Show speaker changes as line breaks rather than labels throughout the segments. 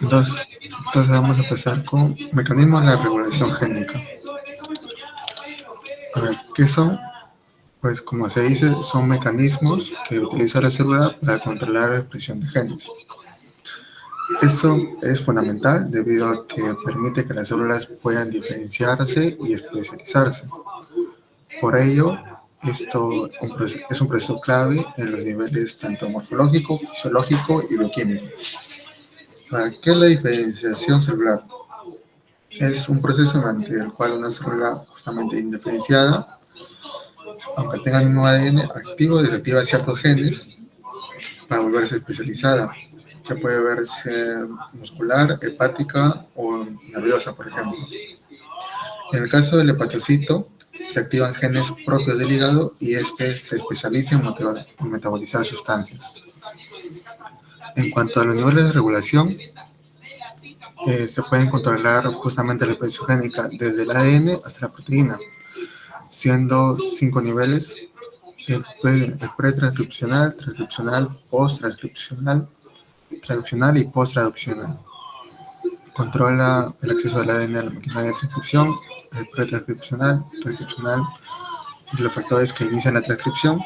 Entonces, entonces vamos a empezar con mecanismos de la regulación génica. A ver, ¿qué son? Pues como se dice, son mecanismos que utiliza la célula para controlar la expresión de genes. Esto es fundamental debido a que permite que las células puedan diferenciarse y especializarse. Por ello, es un proceso clave en los niveles tanto morfológico, fisiológico y bioquímico. ¿Qué es la diferenciación celular? Es un proceso mediante el cual una célula justamente indiferenciada, aunque tenga el mismo ADN activo, desactiva ciertos genes para volverse especializada, que puede verse muscular, hepática o nerviosa, por ejemplo. En el caso del hepatocito, se activan genes propios del hígado y este se especializa en metabolizar sustancias. En cuanto a los niveles de regulación, se pueden controlar justamente la expresión génica desde el ADN hasta la proteína, siendo 5 niveles: el pretranscripcional, transcripcional, posttranscripcional, traduccional y posttraduccional. Controla el acceso del ADN a la máquina de transcripción, el pretranscripcional, transcripcional, de los factores que inician la transcripción,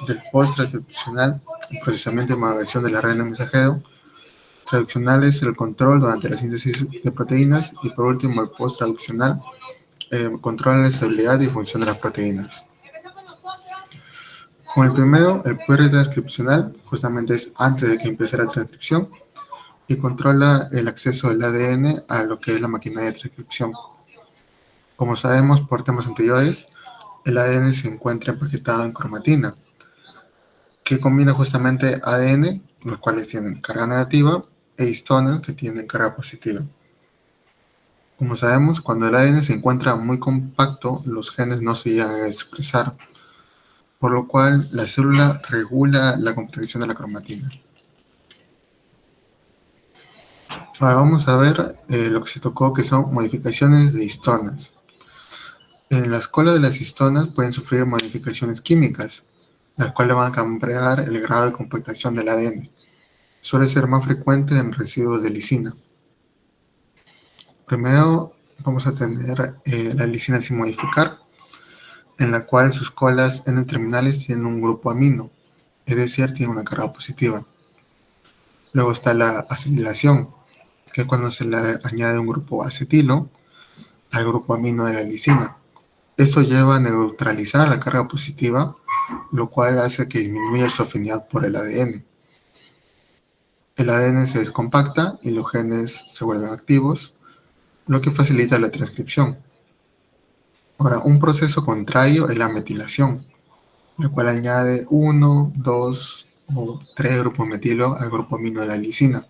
del posttranscripcional, el procesamiento y maduración de la RNA mensajero. Traduccional es el control durante la síntesis de proteínas y por último el posttraduccional controla la estabilidad y función de las proteínas. Con el primero, el pretranscripcional, justamente es antes de que empiece la transcripción y controla el acceso del ADN a lo que es la máquina de transcripción. Como sabemos por temas anteriores, el ADN se encuentra empaquetado en cromatina, que combina justamente ADN, los cuales tienen carga negativa, e histonas, que tienen carga positiva. Como sabemos, cuando el ADN se encuentra muy compacto, los genes no se llegan a expresar, por lo cual la célula regula la composición de la cromatina. Ahora vamos a ver lo que se tocó, que son modificaciones de histonas. En la cola de las histonas pueden sufrir modificaciones químicas, las cuales van a cambiar el grado de compactación del ADN. Suele ser más frecuente en residuos de lisina. Primero vamos a tener la lisina sin modificar, en la cual sus colas N-terminales tienen un grupo amino, es decir, tienen una carga positiva. Luego está la acetilación, que es cuando se le añade un grupo acetilo al grupo amino de la lisina. Esto lleva a neutralizar la carga positiva, lo cual hace que disminuya su afinidad por el ADN. El ADN se descompacta y los genes se vuelven activos, lo que facilita la transcripción. Ahora, un proceso contrario es la metilación, la cual añade 1, 2 o 3 grupos metilo al grupo amino de la lisina.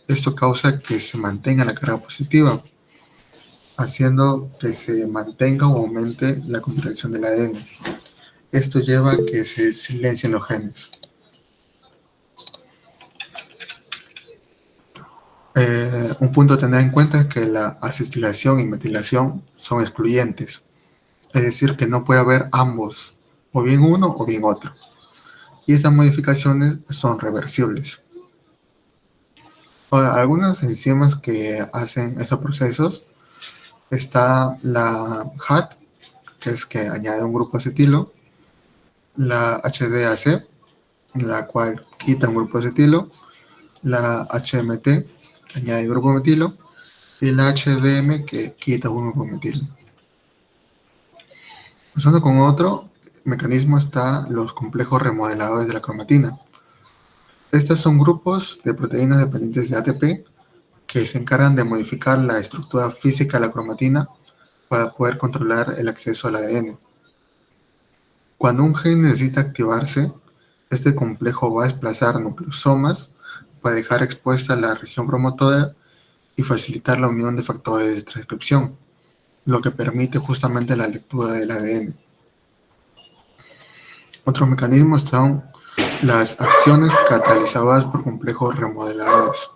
Esto causa que se mantenga la carga positiva, haciendo que se mantenga o aumente la concentración del ADN. Esto lleva a que se silencien los genes. Un punto a tener en cuenta es que la acetilación y metilación son excluyentes, es decir, que no puede haber ambos, o bien uno o bien otro. Y estas modificaciones son reversibles. Ahora, algunas enzimas que hacen estos procesos está la HAT, que es que añade un grupo acetilo, la HDAC, la cual quita un grupo acetilo, la HMT, que añade grupo metilo, y la HDM, que quita un grupo metilo. Pasando con otro mecanismo está los complejos remodeladores de la cromatina. Estos son grupos de proteínas dependientes de ATP que se encargan de modificar la estructura física de la cromatina para poder controlar el acceso al ADN. Cuando un gen necesita activarse, este complejo va a desplazar nucleosomas para dejar expuesta la región promotora y facilitar la unión de factores de transcripción, lo que permite justamente la lectura del ADN. Otro mecanismo son las acciones catalizadoras por complejos remodeladores.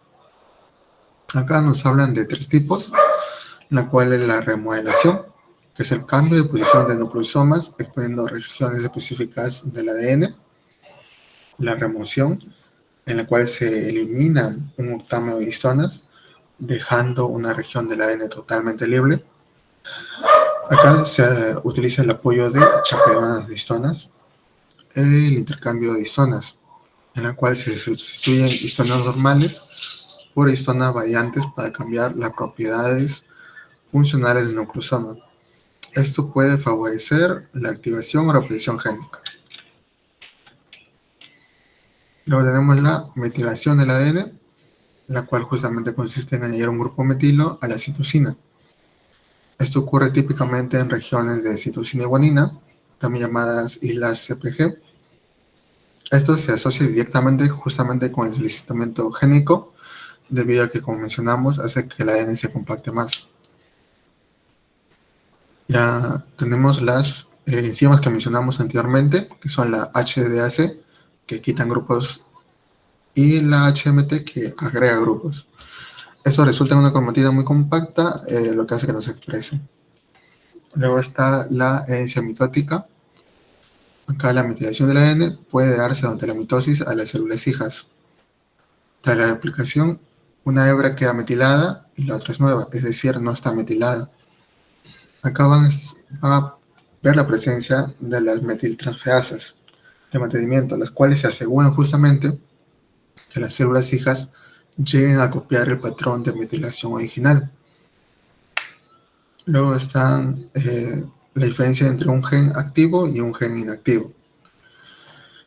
Acá nos hablan de 3 tipos, la cual es la remodelación, que es el cambio de posición de nucleosomas exponiendo regiones específicas del ADN, la remoción, en la cual se eliminan un octámero de histonas, dejando una región del ADN totalmente libre. Acá se utiliza el apoyo de chaperonas de histonas, el intercambio de histonas, en la cual se sustituyen histonas normales por histonas variantes para cambiar las propiedades funcionales del nucleosoma. Esto puede favorecer la activación o represión génica. Luego tenemos la metilación del ADN, la cual justamente consiste en añadir un grupo metilo a la citosina. Esto ocurre típicamente en regiones de citosina y guanina, también llamadas islas CPG. Esto se asocia directamente justamente con el deslizamiento génico, debido a que, como mencionamos, hace que el ADN se compacte más. Ya tenemos las enzimas que mencionamos anteriormente, que son la HDAC, que quitan grupos, y la HMT, que agrega grupos. Esto resulta en una cromatina muy compacta, lo que hace que no se exprese. Luego está la herencia mitótica. Acá la metilación del ADN puede darse durante la mitosis a las células hijas. Tras la replicación, una hebra queda metilada y la otra es nueva, es decir, no está metilada. Acá van a ver la presencia de las metiltransferasas de mantenimiento, las cuales se aseguran justamente que las células hijas lleguen a copiar el patrón de metilación original. Luego están la diferencia entre un gen activo y un gen inactivo.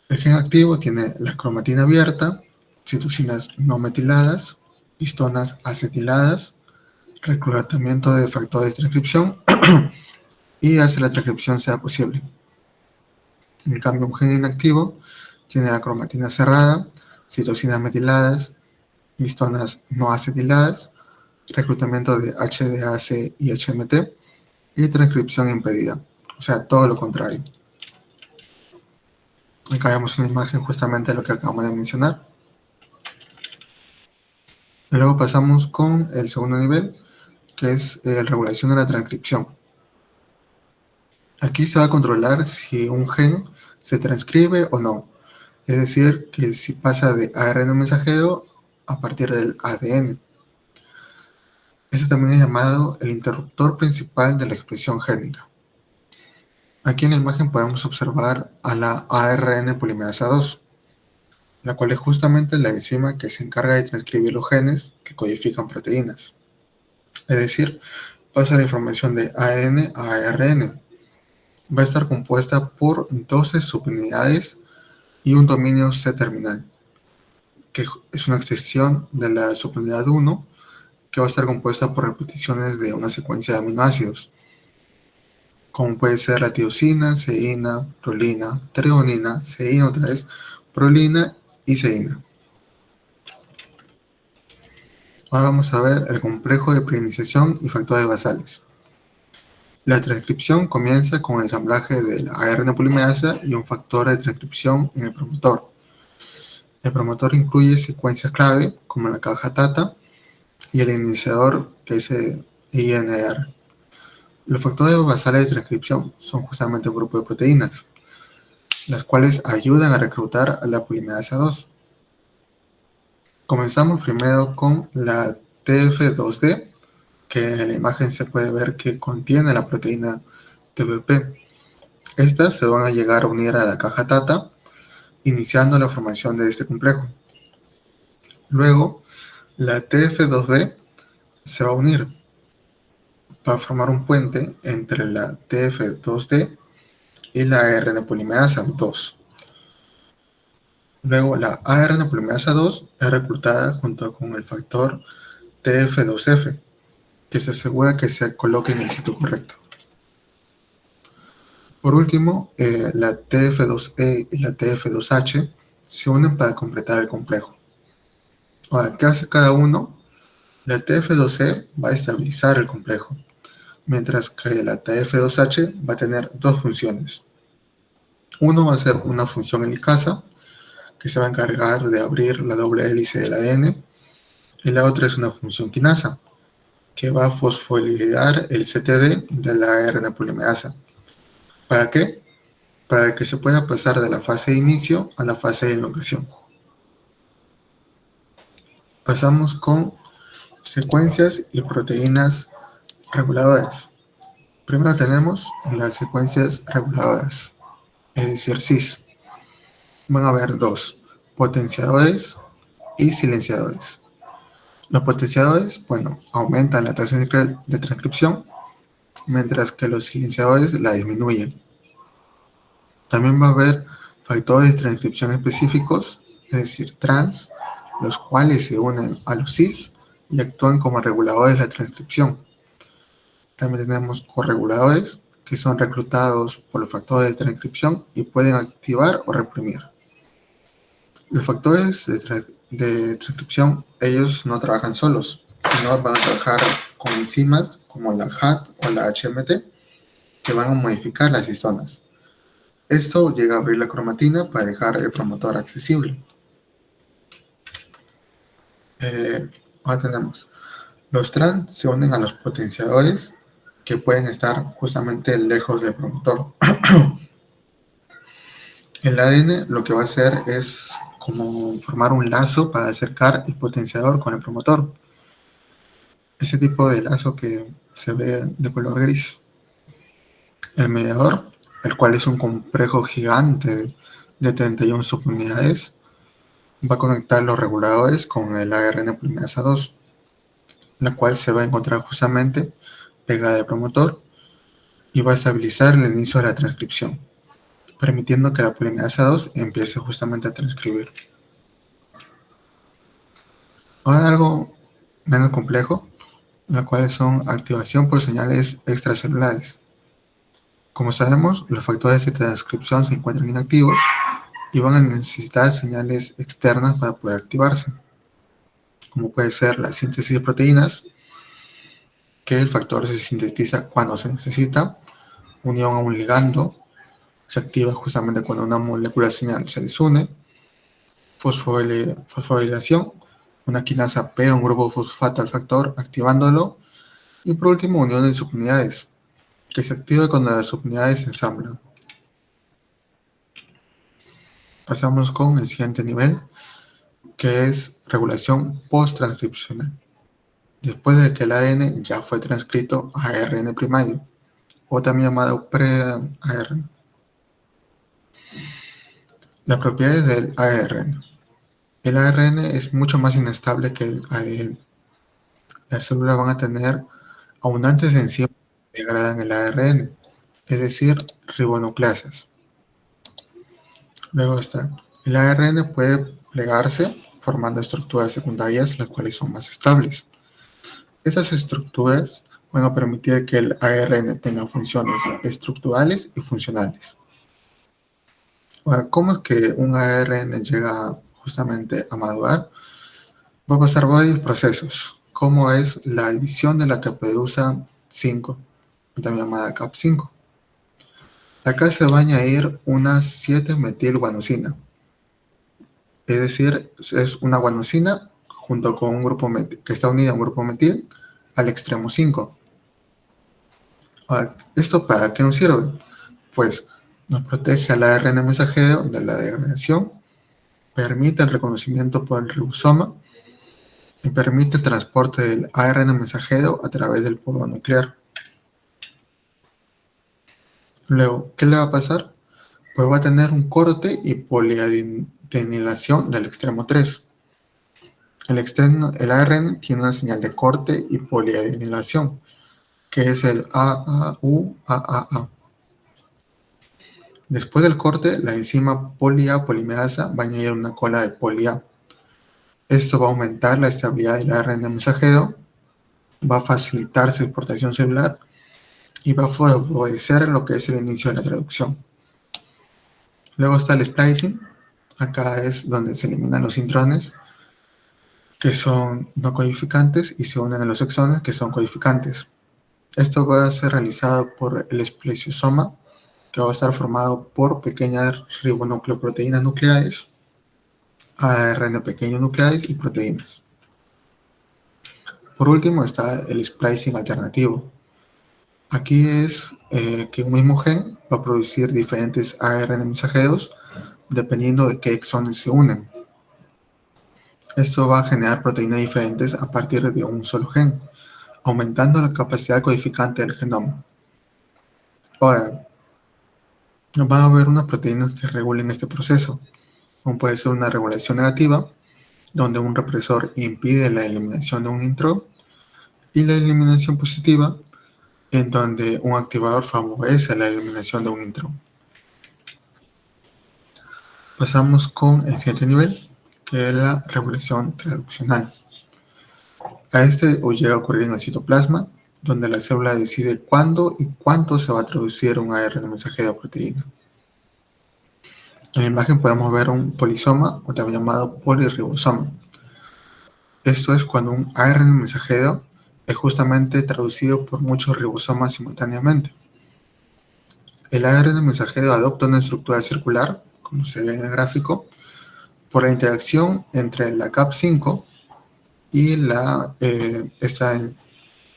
El gen activo tiene la cromatina abierta, citosinas no metiladas, histonas acetiladas, reclutamiento de factores de transcripción y hace la transcripción sea posible. En cambio, un gen inactivo tiene la cromatina cerrada, citosinas metiladas, histonas no acetiladas, reclutamiento de HDAC y HMT y transcripción impedida, o sea, todo lo contrario. Acá vemos una imagen justamente de lo que acabamos de mencionar. Luego pasamos con el segundo nivel, que es regulación de la transcripción. Aquí se va a controlar si un gen se transcribe o no, es decir, que si pasa de ARN mensajero a partir del ADN. Esto también es llamado el interruptor principal de la expresión génica. Aquí en la imagen podemos observar a la ARN polimerasa 2, la cual es justamente la enzima que se encarga de transcribir los genes que codifican proteínas. Es decir, pasa la información de AN a ARN. Va a estar compuesta por 12 subunidades y un dominio C-terminal, que es una extensión de la subunidad 1, que va a estar compuesta por repeticiones de una secuencia de aminoácidos, como puede ser la tirosina, ceína, prolina, treonina, ceína otra vez, prolina y ceína. Ahora vamos a ver el complejo de prionización y factores basales. La transcripción comienza con el ensamblaje de la ARN polimerasa y un factor de transcripción en el promotor. El promotor incluye secuencias clave como la caja TATA y el iniciador, que es el INR. Los factores basales de transcripción son justamente un grupo de proteínas, las cuales ayudan a reclutar a la polimerasa 2. Comenzamos primero con la TF2D, que en la imagen se puede ver que contiene la proteína TBP. Estas se van a llegar a unir a la caja TATA, iniciando la formación de este complejo. Luego, la TF2B se va a unir para formar un puente entre la TF2D y la ARN polimerasa 2. Luego, la ARN polimerasa 2 es reclutada junto con el factor TF2F, que se asegura que se coloque en el sitio correcto. Por último, la TF2E y la TF2H se unen para completar el complejo. Ahora, ¿qué hace cada uno? La TF2E va a estabilizar el complejo, mientras que la TF2H va a tener dos funciones. Uno va a ser una función helicasa, que se va a encargar de abrir la doble hélice del ADN, y la otra es una función quinasa, que va a fosforilar el CTD de la ARN polimerasa. ¿Para qué? Para que se pueda pasar de la fase de inicio a la fase de elongación. Pasamos con secuencias y proteínas reguladoras. Primero tenemos las secuencias reguladoras, es decir, cis. Van a haber dos, potenciadores y silenciadores. Los potenciadores, bueno, aumentan la tasa de transcripción, mientras que los silenciadores la disminuyen. También va a haber factores de transcripción específicos, es decir, trans, los cuales se unen a los cis y actúan como reguladores de la transcripción. También tenemos correguladores, que son reclutados por los factores de transcripción y pueden activar o reprimir. Los factores de transcripción, ellos no trabajan solos, sino van a trabajar con enzimas como la HAT o la HMT, que van a modificar las histonas. Esto llega a abrir la cromatina para dejar el promotor accesible. Ahora tenemos, los trans se unen a los potenciadores que pueden estar justamente lejos del promotor. El ADN lo que va a hacer es como formar un lazo para acercar el potenciador con el promotor. Ese tipo de lazo que se ve de color gris. El mediador, el cual es un complejo gigante de 31 subunidades, va a conectar los reguladores con el ARN polimerasa 2, la cual se va a encontrar justamente pegada al promotor y va a estabilizar el inicio de la transcripción, permitiendo que la polimerasa 2 empiece justamente a transcribir. Ahora algo menos complejo, las cuales son activación por señales extracelulares. Como sabemos, los factores de transcripción se encuentran inactivos y van a necesitar señales externas para poder activarse, como puede ser la síntesis de proteínas, que el factor se sintetiza cuando se necesita, unión a un ligando, se activa justamente cuando una molécula señal se desune, fosforilación, una quinasa pega un grupo fosfato al factor activándolo, y por último unión de subunidades, que se activa cuando las subunidades se ensamblan. Pasamos con el siguiente nivel, que es regulación post-transcripcional. Después de que el ADN ya fue transcrito a ARN primario, o también llamado pre-ARN. Las propiedades del ARN. El ARN es mucho más inestable que el ADN. Las células van a tener abundantes enzimas que degradan el ARN, es decir, ribonucleasas. Luego está, el ARN puede plegarse formando estructuras secundarias, las cuales son más estables. Estas estructuras van a permitir que el ARN tenga funciones estructurales y funcionales. Ahora, ¿cómo es que un ARN llega justamente a madurar? Va a pasar varios procesos, como es la adición de la caperuza 5, también llamada CAP5. Acá se va a añadir una 7-metilguanosina, es decir, es una guanosina junto con un grupo que está unida a un grupo metil al extremo 5. Ahora, ¿esto para qué nos sirve? Pues nos protege al ARN mensajero de la degradación, permite el reconocimiento por el ribosoma y permite el transporte del ARN mensajero a través del podo nuclear. Luego, ¿qué le va a pasar? Pues va a tener un corte y poliadenilación del extremo 3. El ARN tiene una señal de corte y poliadenilación, que es el AAU-AAA. Después del corte, la enzima poli-A polimerasa va a añadir una cola de poli-A. Esto va a aumentar la estabilidad del ARN mensajero, va a facilitar su exportación celular y va a favorecer lo que es el inicio de la traducción. Luego está el splicing. Acá es donde se eliminan los intrones, que son no codificantes, y se unen a los exones, que son codificantes. Esto va a ser realizado por el espleciosoma, que va a estar formado por pequeñas ribonucleoproteínas nucleares, ARN pequeños nucleares y proteínas. Por último está el splicing alternativo. Aquí es que un mismo gen va a producir diferentes ARN mensajeros dependiendo de qué exones se unen. Esto va a generar proteínas diferentes a partir de un solo gen, aumentando la capacidad codificante del genoma. Ahora, van a haber unas proteínas que regulen este proceso, como puede ser una regulación negativa, donde un represor impide la eliminación de un intro, y la eliminación positiva, en donde un activador favorece la eliminación de un intro. Pasamos con el siguiente nivel, que es la regulación traduccional. A este o llega a ocurrir en el citoplasma, donde la célula decide cuándo y cuánto se va a traducir un ARN mensajero a proteína. En la imagen podemos ver un polisoma, o también llamado polirribosoma. Esto es cuando un ARN mensajero es justamente traducido por muchos ribosomas simultáneamente. El ARN mensajero adopta una estructura circular, como se ve en el gráfico, por la interacción entre la Cap5 y esta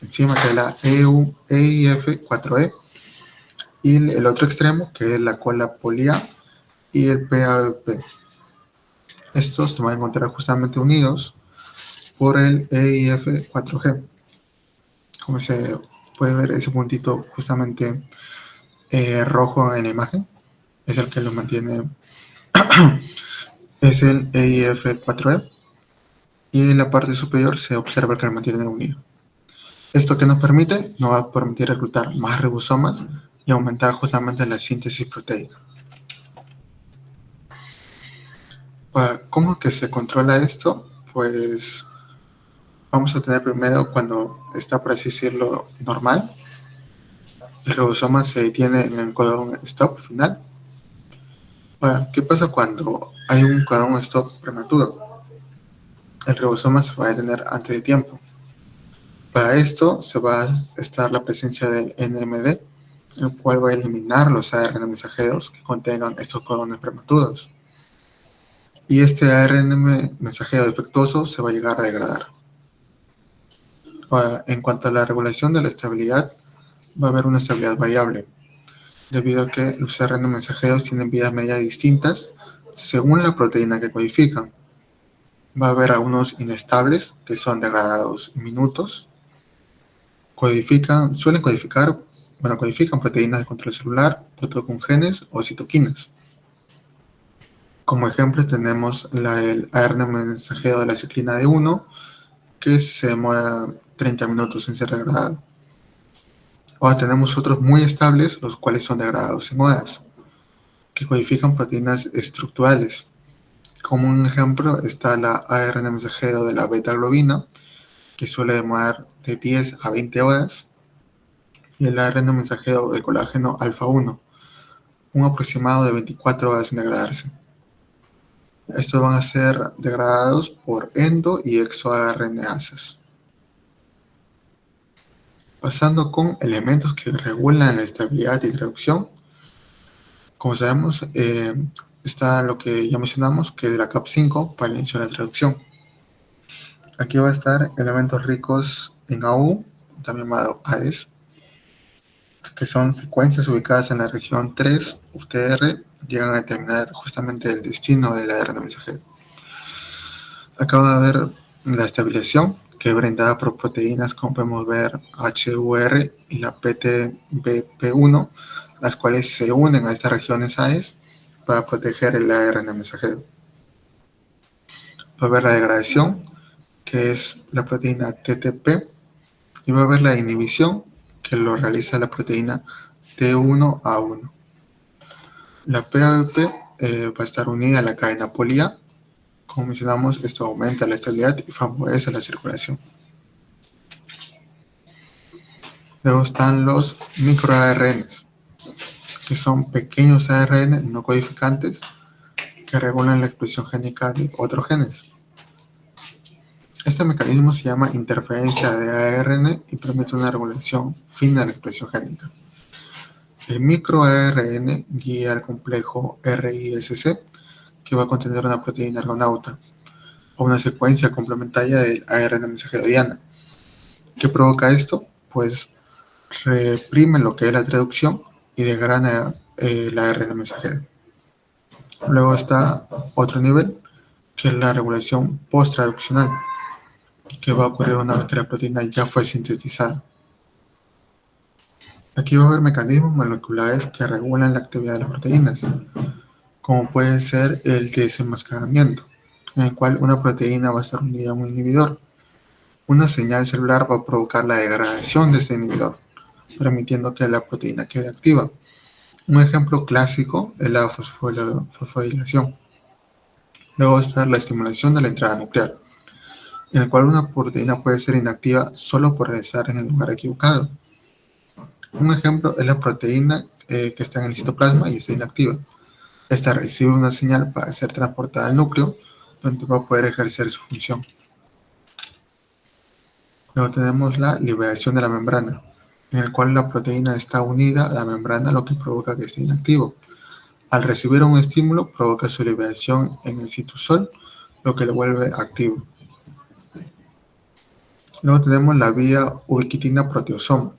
enzima que es la EIF4E, y el otro extremo que es la cola polia y el PAP. Estos se van a encontrar justamente unidos por el EIF4G. Como se puede ver, ese puntito justamente rojo en la imagen es el que lo mantiene, es el EIF4E, y en la parte superior se observa que lo mantiene unido. ¿Esto qué nos permite? Nos va a permitir reclutar más ribosomas y aumentar justamente la síntesis proteica. ¿Cómo que se controla esto? Pues vamos a tener primero, cuando está, por así decirlo, normal, el ribosoma se detiene en el codón stop final. ¿Qué pasa cuando hay un codón stop prematuro? El ribosoma se va a detener antes de tiempo. Para esto se va a estar la presencia del NMD, el cual va a eliminar los ARN mensajeros que contengan estos codones prematuros. Y este ARN mensajero defectuoso se va a llegar a degradar. Ahora, en cuanto a la regulación de la estabilidad, va a haber una estabilidad variable, debido a que los ARN mensajeros tienen vidas medias distintas según la proteína que codifican. Va a haber algunos inestables, que son degradados en minutos. Codifican proteínas de control celular, con genes o citoquinas. Como ejemplo tenemos el ARN mensajero de la ciclina D1, que se demora 30 minutos en ser degradado. Ahora tenemos otros muy estables, los cuales son degradados en horas, que codifican proteínas estructurales. Como un ejemplo está la ARN mensajero de la beta-globina, que suele demorar de 10 a 20 horas, y el ARN mensajero de colágeno alfa-1, un aproximado de 24 horas en degradarse. Estos van a ser degradados por endo y exoRNasas. Pasando con elementos que regulan la estabilidad y traducción, como sabemos, está lo que ya mencionamos, que es la Cap5 para el inicio de la traducción. Aquí va a estar elementos ricos en AU, también llamado AES, que son secuencias ubicadas en la región 3 UTR, llegan a determinar justamente el destino del ARN mensajero. Acá va a haber la estabilización, que es brindada por proteínas como podemos ver HUR y la PTBP1, las cuales se unen a estas regiones AES para proteger el ARN mensajero. Va a haber la degradación, que es la proteína TTP, y va a haber la inhibición, que lo realiza la proteína T1A1. La PAP va a estar unida a la cadena polia. Como mencionamos, esto aumenta la estabilidad y favorece la circulación. Luego están los microARNs, que son pequeños ARN no codificantes que regulan la expresión génica de otros genes. Este mecanismo se llama interferencia de ARN y permite una regulación fina de la expresión génica. El microARN guía al complejo RISC, que va a contener una proteína argonauta, o una secuencia complementaria del ARN mensajero diana. ¿Qué provoca esto? Pues reprime lo que es la traducción y degrada el ARN mensajero. Luego está otro nivel, que es la regulación post-traduccional, que va a ocurrir una vez que la proteína ya fue sintetizada. Aquí va a haber mecanismos moleculares que regulan la actividad de las proteínas, como puede ser el desenmascaramiento, en el cual una proteína va a estar unida a un inhibidor. Una señal celular va a provocar la degradación de este inhibidor, permitiendo que la proteína quede activa. Un ejemplo clásico es la fosforilación. Luego está la estimulación de la entrada nuclear, en el cual una proteína puede ser inactiva solo por estar en el lugar equivocado. Un ejemplo es la proteína que está en el citoplasma y está inactiva. Esta recibe una señal para ser transportada al núcleo, donde va a poder ejercer su función. Luego tenemos la liberación de la membrana, en el cual la proteína está unida a la membrana, lo que provoca que esté inactivo. Al recibir un estímulo, provoca su liberación en el citosol, lo que lo vuelve activo. Luego tenemos la vía ubiquitina-proteasoma.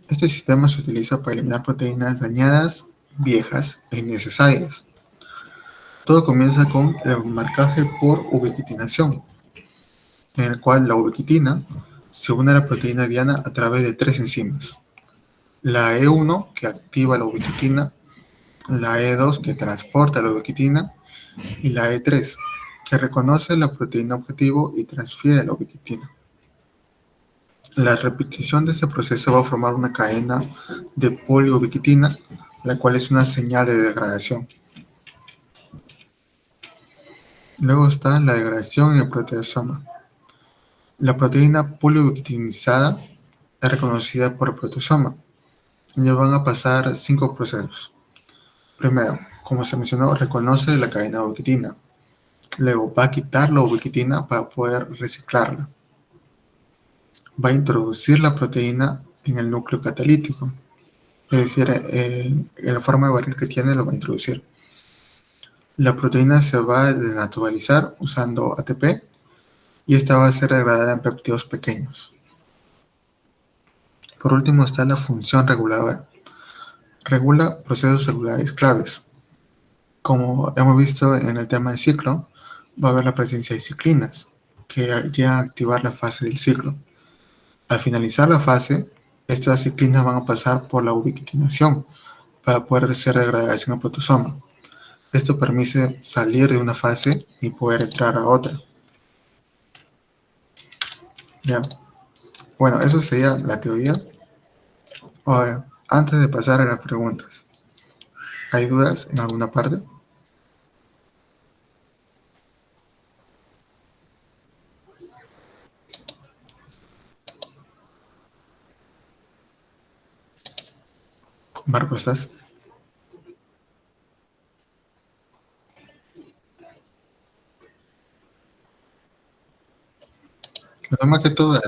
Este sistema se utiliza para eliminar proteínas dañadas, viejas e innecesarias. Todo comienza con el marcaje por ubiquitinación, en el cual la ubiquitina se une a la proteína diana a través de 3 enzimas. La E1, que activa la ubiquitina, la E2, que transporta la ubiquitina, y la E3, que reconoce la proteína objetivo y transfiere la ubiquitina. La repetición de este proceso va a formar una cadena de poliubiquitina, la cual es una señal de degradación. Luego está la degradación en el proteasoma. La proteína poliubiquitinizada es reconocida por el proteasoma. Ya van a pasar 5 procesos. Primero, como se mencionó, reconoce la cadena de ubiquitina. Luego va a quitar la ubiquitina para poder reciclarla. Va a introducir la proteína en el núcleo catalítico. Es decir, en la forma de barril que tiene lo va a introducir. La proteína se va a desnaturalizar usando ATP y esta va a ser degradada en péptidos pequeños. Por último está la función reguladora. Regula procesos celulares claves. Como hemos visto en el tema del ciclo, va a haber la presencia de ciclinas que llegan a activar la fase del ciclo. Al finalizar la fase, estas ciclinas van a pasar por la ubiquitinación para poder ser degradadas en el protosoma. Esto permite salir de una fase y poder entrar a otra. Ya. Bueno, eso sería la teoría. Ahora, antes de pasar a las preguntas, ¿hay dudas en alguna parte? Marco, ¿estás? Lo más que todo,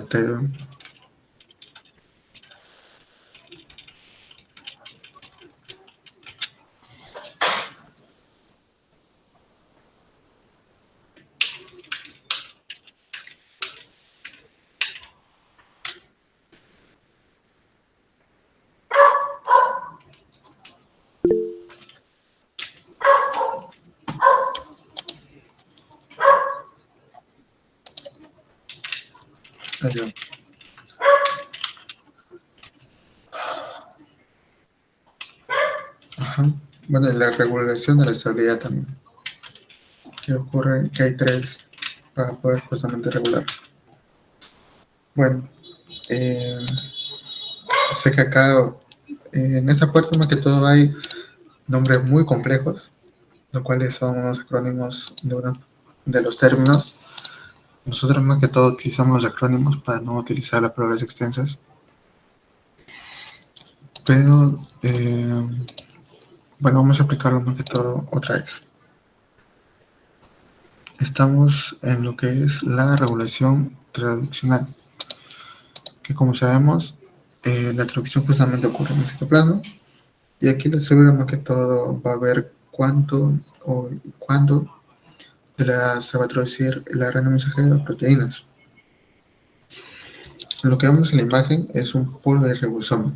ayuda. Ajá. Bueno, la regulación de la estabilidad también. Que ocurre que hay 3 para poder justamente regular. Bueno, eh, sé que acá en esta parte más que todo hay nombres muy complejos, los cuales son unos acrónimos de los términos. Nosotros más que todo utilizamos los acrónimos para no utilizar las palabras extensas. Pero, bueno, vamos a explicarlo más que todo otra vez. Estamos en lo que es la regulación traduccional, que como sabemos, la traducción justamente ocurre en el citoplasma, y aquí la célula más que todo va a ver cuánto o cuándo se va a traducir el ARN mensajero a proteínas. Lo que vemos en la imagen es un polirribosoma,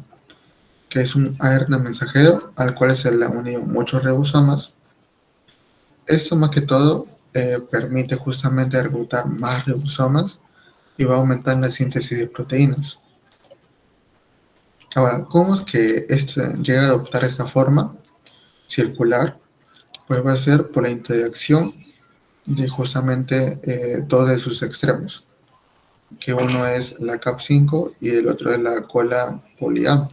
que es un ARN mensajero al cual se le han unido muchos ribosomas. Esto más que todo permite justamente reclutar más ribosomas y va a aumentar la síntesis de proteínas. Ahora, ¿cómo es que esto llega a adoptar esta forma circular? Pues va a ser por la interacción de justamente dos de sus extremos, que uno es la CAP5 y el otro es la cola poli-A.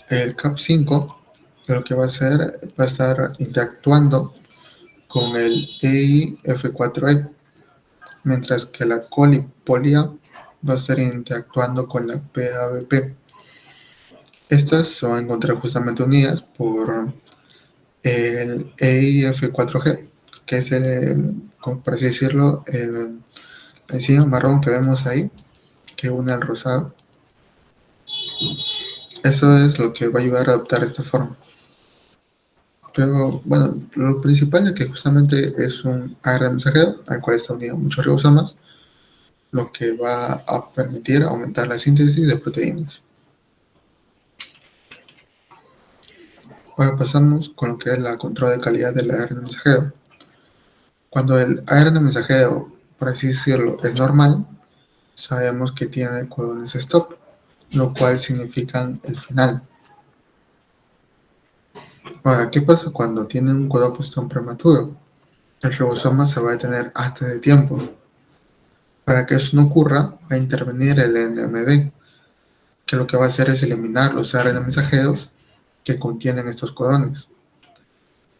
El CAP5 lo que va a hacer va a estar interactuando con el EIF4E, mientras que la coli poli-A va a estar interactuando con la PABP. Estas se van a encontrar justamente unidas por el EIF4G, que es por así decirlo, el enzima marrón que vemos ahí, que une al rosado. Eso es lo que va a ayudar a adoptar esta forma. Pero bueno, lo principal es que justamente es un ARN mensajero al cual está unido muchos ribosomas, lo que va a permitir aumentar la síntesis de proteínas. Ahora pasamos con lo que es la control de calidad del ARN mensajero. Cuando el ARN mensajero, por así decirlo, es normal, sabemos que tiene codones stop, lo cual significa el final. Ahora, ¿qué pasa cuando tiene un codón postón prematuro? El ribosoma se va a detener antes de tiempo. Para que eso no ocurra, va a intervenir el NMD, que lo que va a hacer es eliminar los ARN mensajeros que contienen estos codones.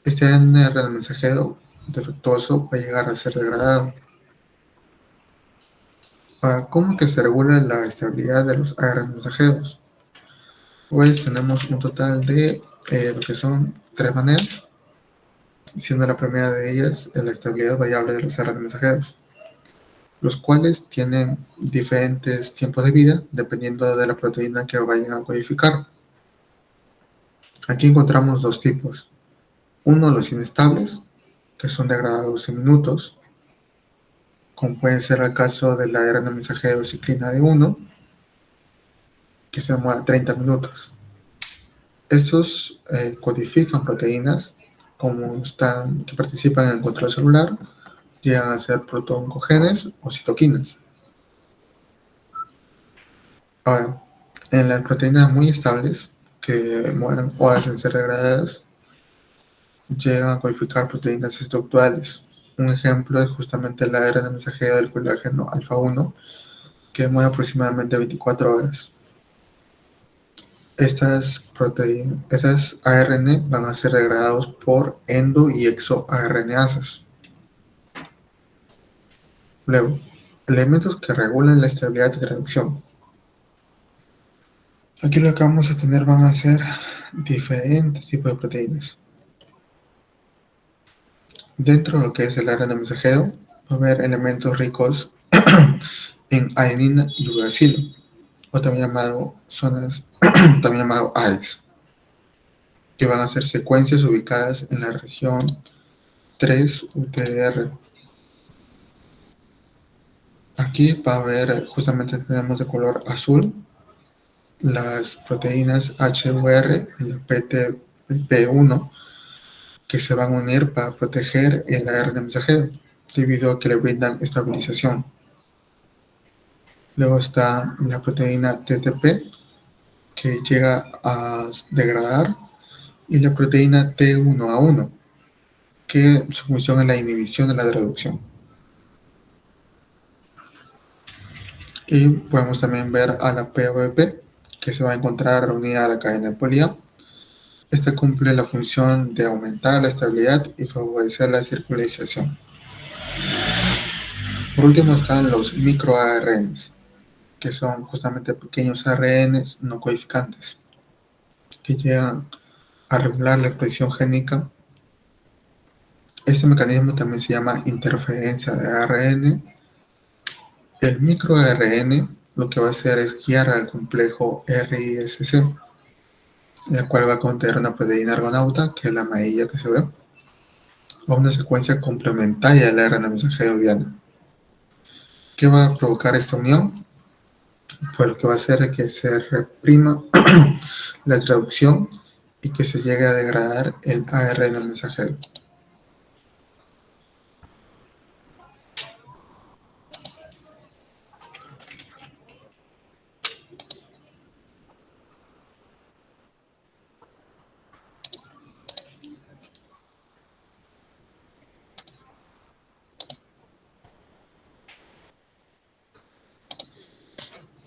Este ARN mensajero defectuoso va a llegar a ser degradado. Ahora, ¿cómo que se regula la estabilidad de los ARN mensajeros? Pues tenemos un total de lo que son 3 maneras, siendo la primera de ellas la estabilidad variable de los ARN mensajeros, los cuales tienen diferentes tiempos de vida dependiendo de la proteína que vayan a codificar. Aquí encontramos dos tipos. Uno, los inestables, que son degradados en minutos, como puede ser el caso de la ARN mensajero ciclina de 1, que se demora 30 minutos. Estos codifican proteínas que participan en el control celular, llegan a ser protooncogenes o citoquinas. Ahora, en las proteínas muy estables, que mueren o hacen ser degradadas, llegan a codificar proteínas estructurales. Un ejemplo es justamente la ARN mensajero del colágeno alfa 1, que muere aproximadamente 24 horas. Estas ARN van a ser degradados por endo y exoRNasas. Luego, elementos que regulan la estabilidad de traducción. Aquí lo que vamos a tener van a ser diferentes tipos de proteínas. Dentro de lo que es el ARN mensajero, va a haber elementos ricos en adenina y uracilo, o también llamado también llamado AES, que van a ser secuencias ubicadas en la región 3 UTR. Aquí va a ver, justamente tenemos de color azul las proteínas HUR y la PTP1 que se van a unir para proteger el ARN mensajero, debido a que le brindan estabilización. Luego está la proteína TTP, que llega a degradar, y la proteína T1A1, que su función es la inhibición de la traducción. Y podemos también ver a la PABP, que se va a encontrar reunida a la cadena de poli-A. Esta cumple la función de aumentar la estabilidad y favorecer la circularización. Por último están los microARNs, que son justamente pequeños ARNs no codificantes, que llegan a regular la expresión génica. Este mecanismo también se llama interferencia de ARN. El microARN lo que va a hacer es guiar al complejo RISC, el cual va a contener una proteína argonauta, que es la amarilla que se ve, o una secuencia complementaria del ARN mensajero diana. ¿Qué va a provocar esta unión? Pues lo que va a hacer es que se reprima la traducción y que se llegue a degradar el ARN mensajero.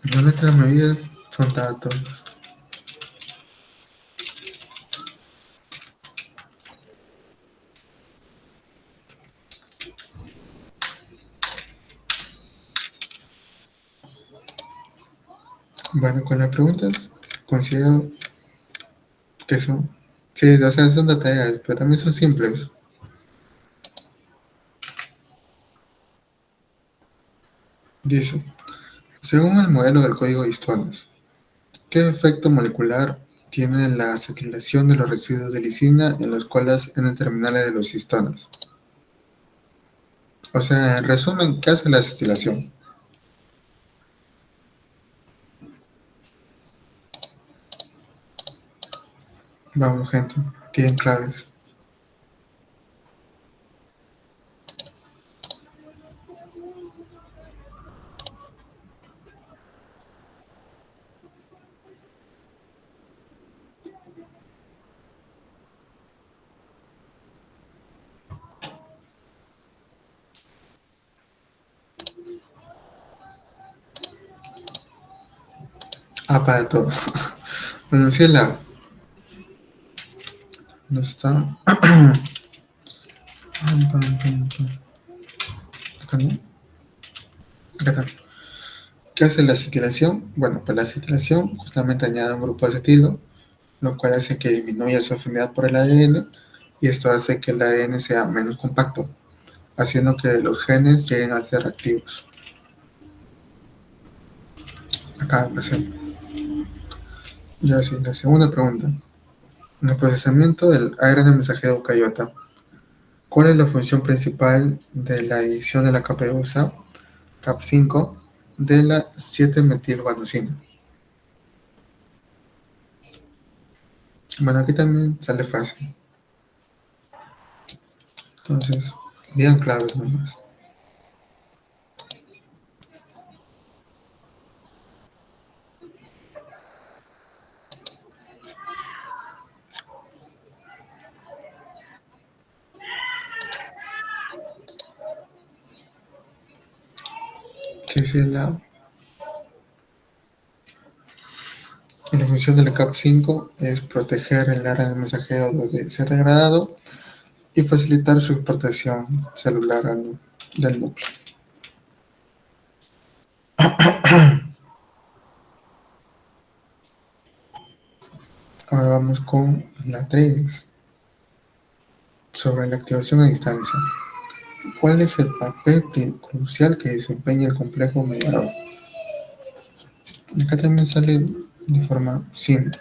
Recuerda que las medidas son datos. Bueno, con las preguntas considero que son, sí, o sea, son de tareas, pero también son simples. Dice, según el modelo del código de histonas, ¿qué efecto molecular tiene la acetilación de los residuos de lisina en las colas N terminales de los histonas? O sea, en resumen, ¿qué hace la acetilación? Vamos, gente, tienen claves. Ah, para todo. Bueno, sí, ¿dónde está? Pam, pam, pam, pam. Acá no, acá está. ¿Qué hace la acetilación? Bueno, pues la acetilación justamente añade un grupo de acetilo, lo cual hace que disminuya su afinidad por el ADN y esto hace que el ADN sea menos compacto, haciendo que los genes lleguen a ser activos. Acá pasé. Ya sí, la segunda pregunta. En el procesamiento del ARN mensajero eucariota, ¿cuál es la función principal de la edición de la capeosa Cap5 de la 7-metilguanosina? Bueno, aquí también sale fácil. Entonces, bien claves nomás. Sí, sí, la función de la Cap5 es proteger el ARN mensajero de ser degradado y facilitar su exportación celular del núcleo. Ahora vamos con la 3 sobre la activación a distancia. ¿Cuál es el papel crucial que desempeña el complejo mediador? Acá también sale de forma simple.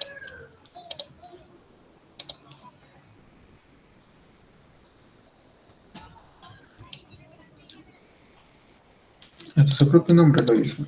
Hasta su propio nombre lo dice.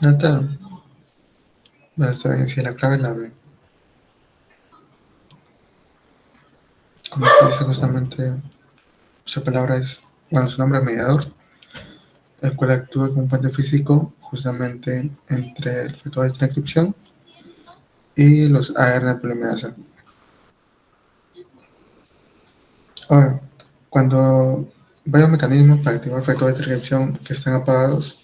Nata, basta decir la clave la B. Como se dice justamente, esa palabra es, bueno, su nombre es mediador, el cual actúa como un puente físico justamente entre el factor de transcripción y los ARN polimerasa. Ahora, cuando varios mecanismos para activar factores de transcripción que están apagados,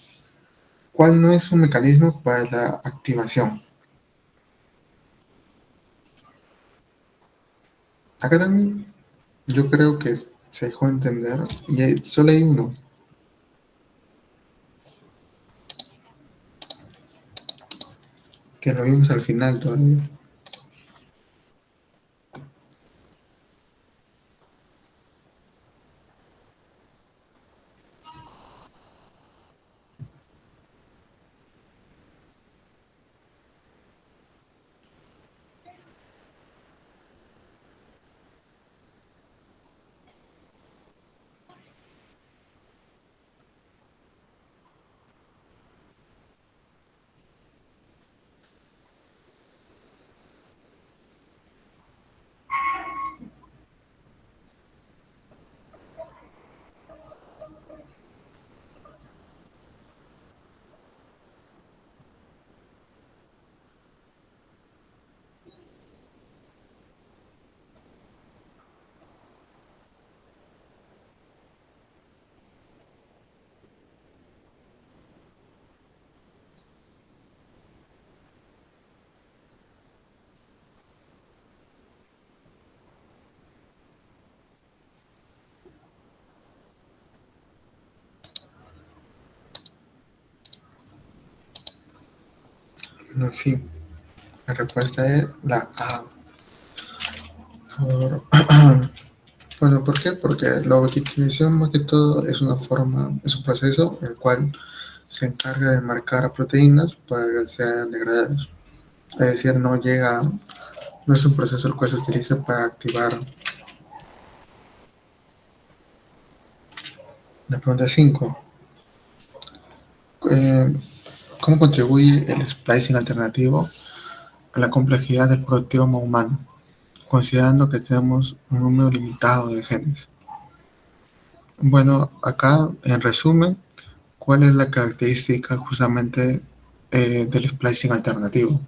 ¿cuál no es un mecanismo para la activación? Acá también yo creo que se dejó entender y solo hay uno, que lo vimos al final todavía. No, sí, la respuesta es la A. Por- Bueno, ¿por qué? Porque la ubiquitinación más que todo es una forma, es un proceso el cual se encarga de marcar a proteínas para que sean degradadas. Es decir, no es un proceso el cual se utiliza para activar. La pregunta 5. Eh, ¿Cómo contribuye el splicing alternativo a la complejidad del proteoma humano, considerando que tenemos un número limitado de genes? Bueno, acá en resumen, ¿cuál es la característica justamente del splicing alternativo?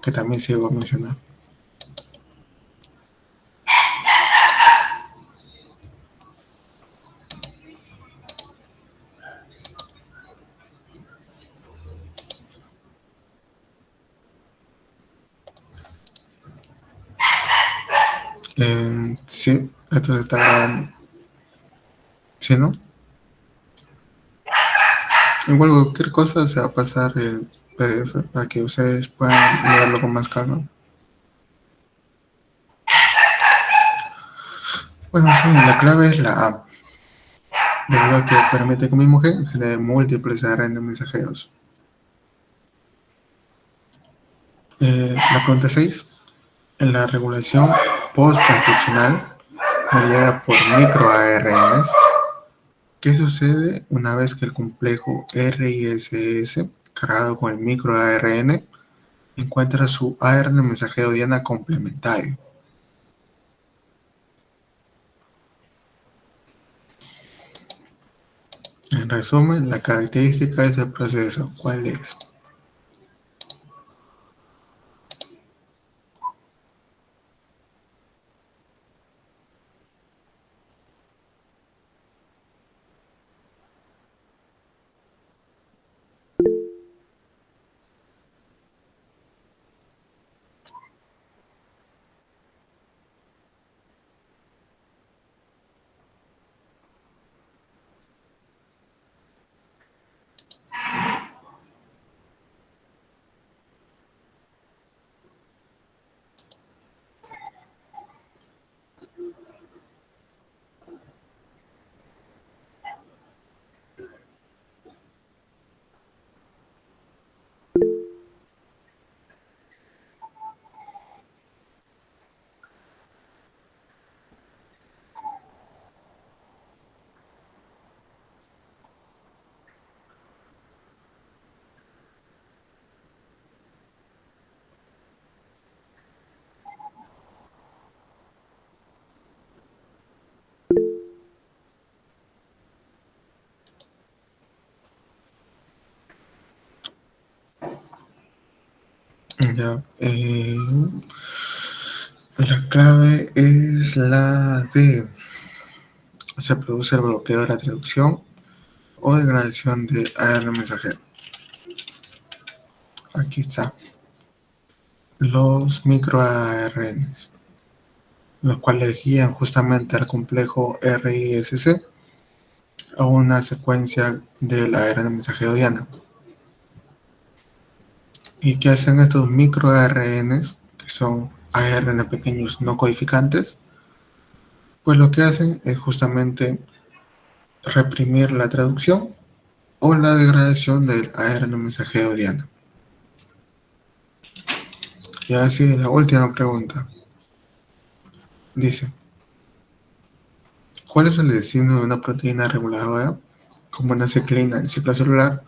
Que también se iba a mencionar. Sí, entonces está. ¿Sí, no? Igual cualquier cosa se va a pasar el PDF para que ustedes puedan leerlo con más calma. Bueno, sí, la clave es la A, debido a que permite que un mismo gen genere múltiples ARN mensajeros. La pregunta 6. En la regulación post-transcripcional mediada por microARNs, ¿qué sucede una vez que el complejo RISS cargado con el microARN encuentra su ARN mensajero diana complementario? En resumen, la característica de ese proceso, ¿cuál es? Ya, la clave es la D. Se produce el bloqueo de la traducción o degradación de ARN mensajero. Aquí está. Los microARNs, los cuales guían justamente al complejo RISC a una secuencia del ARN mensajero diana. ¿Y qué hacen estos microARNs, que son ARN pequeños no codificantes? Pues lo que hacen es justamente reprimir la traducción o la degradación del ARN mensajero diana. Y así la última pregunta. Dice, ¿cuál es el destino de una proteína reguladora como una ciclina en ciclo celular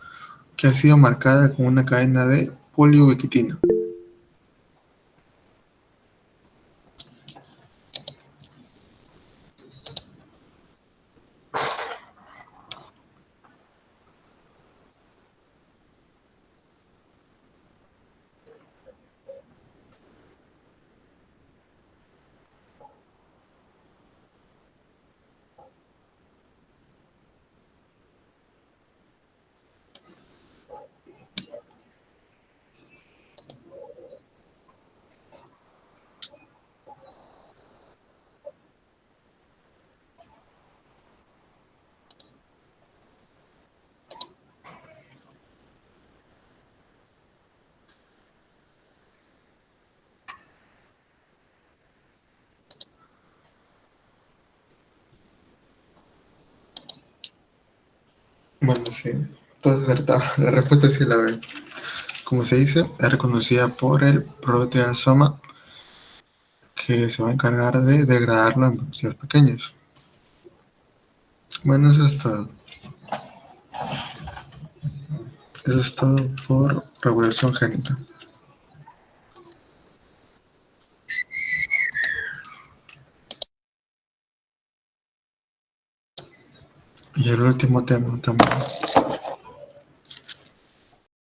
que ha sido marcada con una cadena de poliubiquitina? Bueno, sí, todo es acertado. La respuesta sí es la B. Como se dice, es reconocida por el proteasoma que se va a encargar de degradarlo en partículas pequeñas. Bueno, eso es todo. Eso es todo por regulación génica. Y el último tema también.